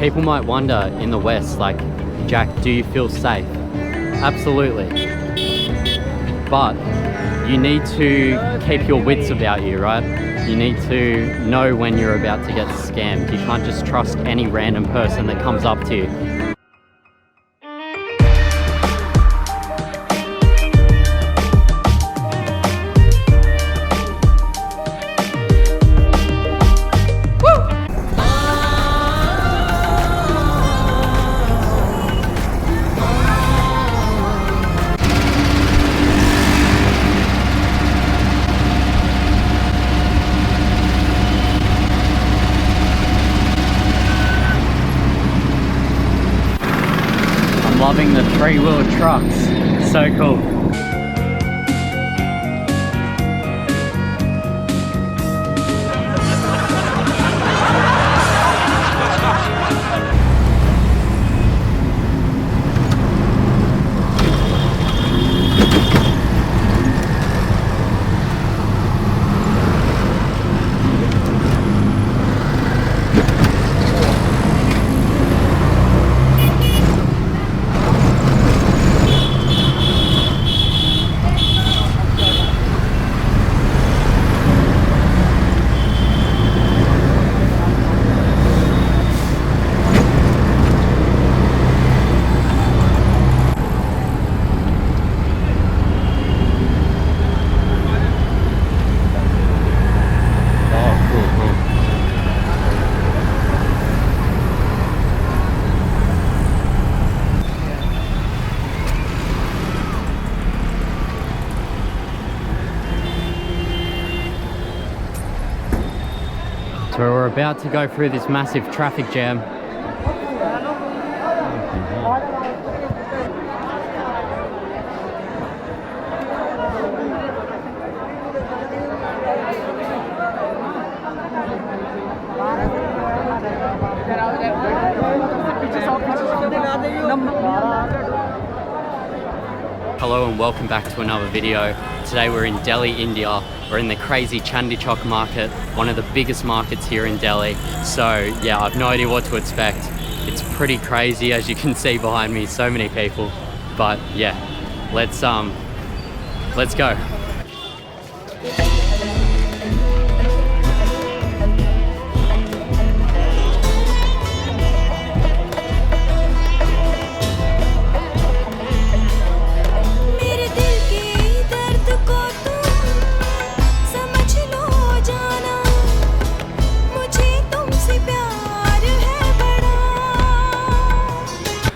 People might wonder in the West, like, Jack, do you feel safe? Absolutely. But you need to keep your wits about you, right? You need to know when you're about to get scammed. You can't just trust any random person that comes up to you. Loving the three-wheel trucks, so cool. So we're about to go through this massive traffic jam. Hello and welcome back to another video. Today we're in Delhi, India. We're in the crazy Chandni Chowk market, one of the biggest markets here in Delhi. So yeah, I've no idea what to expect. It's pretty crazy, as you can see behind me, so many people. But yeah, let's go.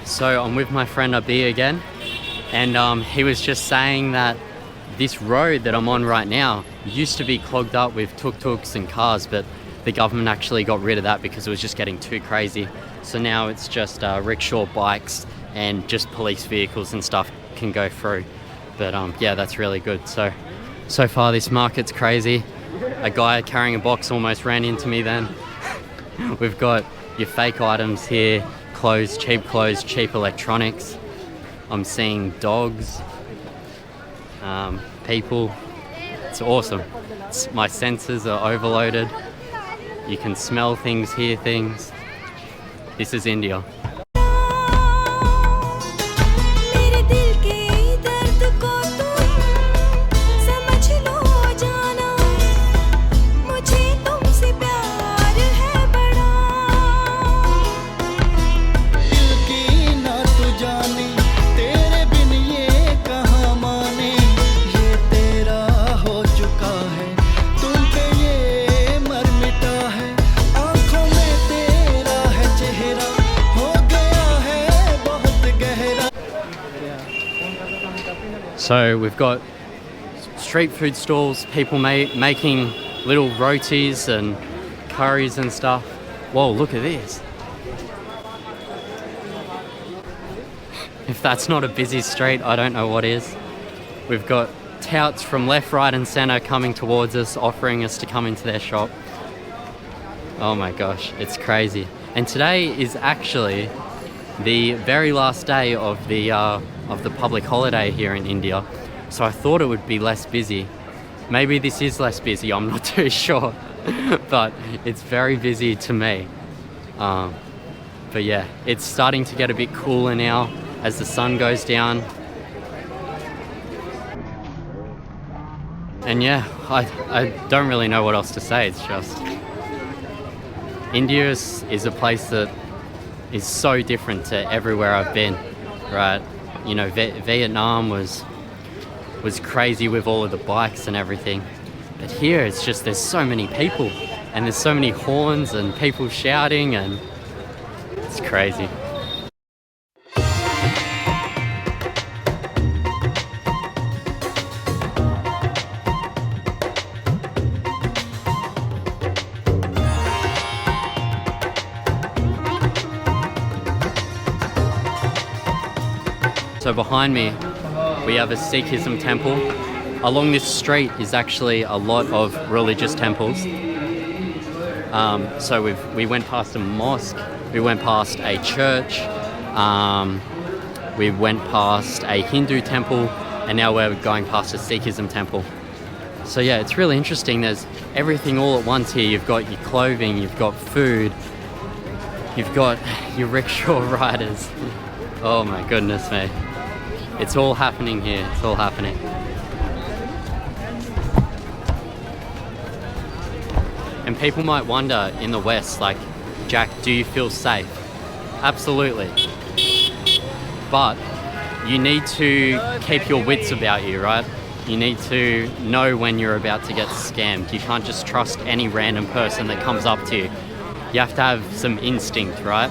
So I'm with my friend Abi again, and he was just saying that this road that I'm on right now used to be clogged up with tuk-tuks and cars, but the government actually got rid of that because it was just getting too crazy. So now it's just rickshaw, bikes, and just police vehicles and stuff can go through. But yeah, that's really good. So far this market's crazy. A guy carrying a box almost ran into me then. We've got your fake items here. Clothes, cheap electronics. I'm seeing dogs, people. It's awesome. My senses are overloaded. You can smell things, hear things. This is India. So we've got street food stalls, people making little rotis and curries and stuff. Whoa, look at this. If that's not a busy street, I don't know what is. We've got touts from left, right and center coming towards us, offering us to come into their shop. Oh my gosh, it's crazy. And today is actually the very last day of the public holiday here in India. So I thought it would be less busy. Maybe this is less busy, I'm not too sure. But it's very busy to me. But yeah, it's starting to get a bit cooler now as the sun goes down. And yeah, I don't really know what else to say. It's just India is a place that is so different to everywhere I've been, right? You know, Vietnam was crazy with all of the bikes and everything. But here it's just there's so many people and there's so many horns and people shouting, and it's crazy. So behind me, we have a Sikhism temple. Along this street is actually a lot of religious temples. So we went past a mosque, we went past a church, we went past a Hindu temple, and now we're going past a Sikhism temple. So yeah, it's really interesting. There's everything all at once here. You've got your clothing, you've got food, you've got your rickshaw riders. Oh my goodness me. It's all happening here, it's all happening. And people might wonder in the West, like, Jack, do you feel safe? Absolutely. But you need to keep your wits about you, right? You need to know when you're about to get scammed. You can't just trust any random person that comes up to you. You have to have some instinct, right?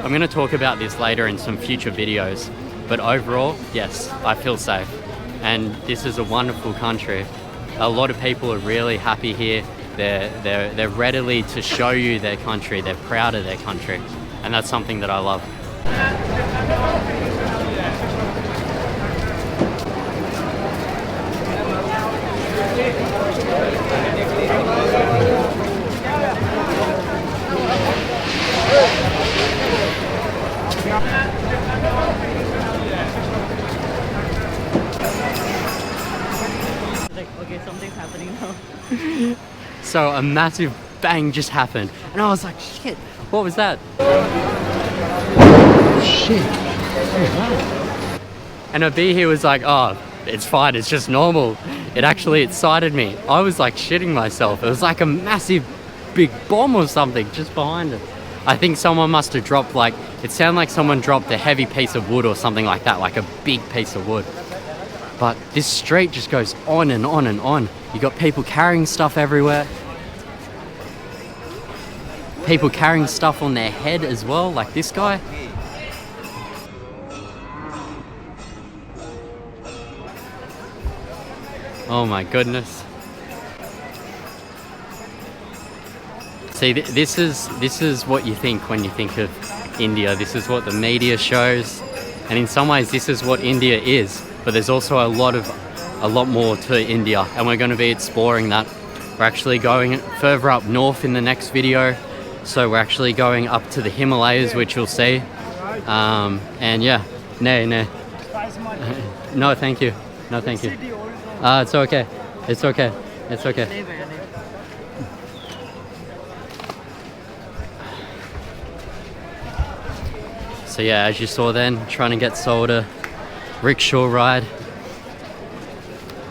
I'm going to talk about this later in some future videos. But overall, yes, I feel safe. And this is a wonderful country. A lot of people are really happy here. They're readily to show you their country. They're proud of their country. And that's something that I love. Okay, something's happening now. So a massive bang just happened. And I was like, shit, what was that? Shit. And Abi here was like, oh, it's fine, it's just normal. It actually excited me. I was like shitting myself. It was like a massive big bomb or something just behind us. I think someone must have dropped, like, it sounded like someone dropped a heavy piece of wood or something like that, like a big piece of wood. But this street just goes on and on and on. You got people carrying stuff everywhere. People carrying stuff on their head as well, like this guy. Oh my goodness. See, this is what you think when you think of India. This is what the media shows. And in some ways, this is what India is. But there's also a lot more to India, and we're going to be exploring that. We're actually going further up north in the next video, so we're actually going up to the Himalayas, which you'll see. And yeah, no, no, thank you, no, thank you. It's okay, it's okay, it's okay. So yeah, as you saw then, trying to get sold a rickshaw ride.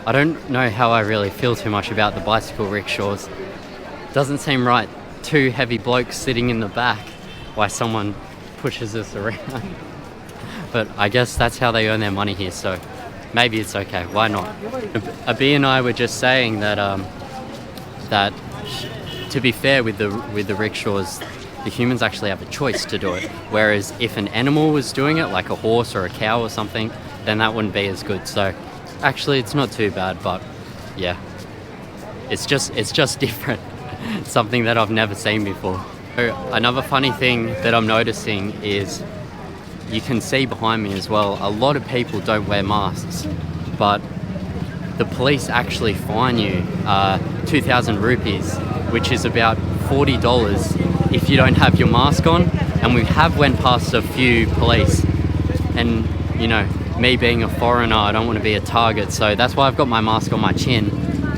I don't know how I really feel too much about the bicycle rickshaws. Doesn't seem right. Two heavy blokes sitting in the back while someone pushes us around. But I guess that's how they earn their money here, so maybe it's okay. Why not? Abi and I were just saying that that to be fair with the rickshaws, the humans actually have a choice to do it. Whereas if an animal was doing it, like a horse or a cow or something, then that wouldn't be as good. So actually it's not too bad, but yeah, it's just different. Something that I've never seen before. So another funny thing that I'm noticing is you can see behind me as well, a lot of people don't wear masks, but the police actually fine you 2,000 rupees, which is about $40 if you don't have your mask on. And we have went past a few police, and you know, me being a foreigner, I don't want to be a target, so that's why I've got my mask on my chin.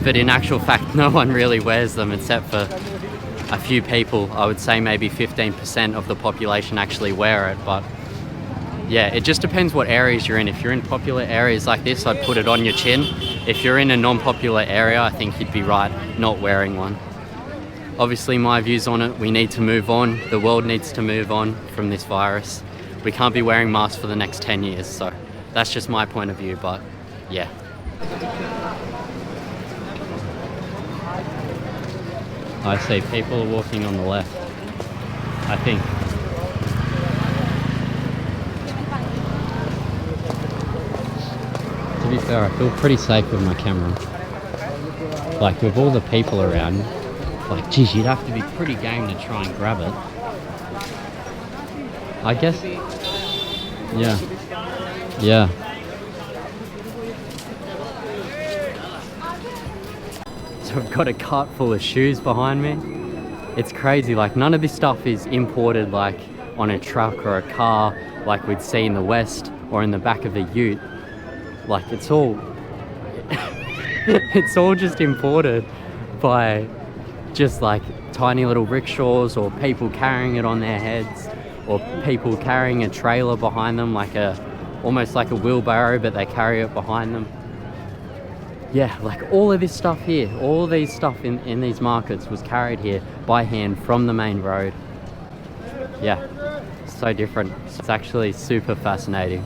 But in actual fact, no one really wears them except for a few people, I would say maybe 15% of the population actually wear it. But yeah, it just depends what areas you're in. If you're in popular areas like this, I'd put it on your chin. If you're in a non-popular area, I think you'd be right not wearing one. Obviously, my views on it, we need to move on. The world needs to move on from this virus. We can't be wearing masks for the next 10 years. So that's just my point of view, but yeah. I see people are walking on the left, I think. To be fair, I feel pretty safe with my camera. Like, with all the people around, like, geez, you'd have to be pretty game to try and grab it. I guess, yeah, yeah. So I've got a cart full of shoes behind me. It's crazy, like none of this stuff is imported like on a truck or a car like we'd see in the West or in the back of a ute. Like it's all it's all just imported by just like tiny little rickshaws or people carrying it on their heads or people carrying a trailer behind them, like almost like a wheelbarrow, but they carry it behind them. Yeah, like all of this stuff here, all these stuff in these markets was carried here by hand from the main road. Yeah, so different. It's actually super fascinating.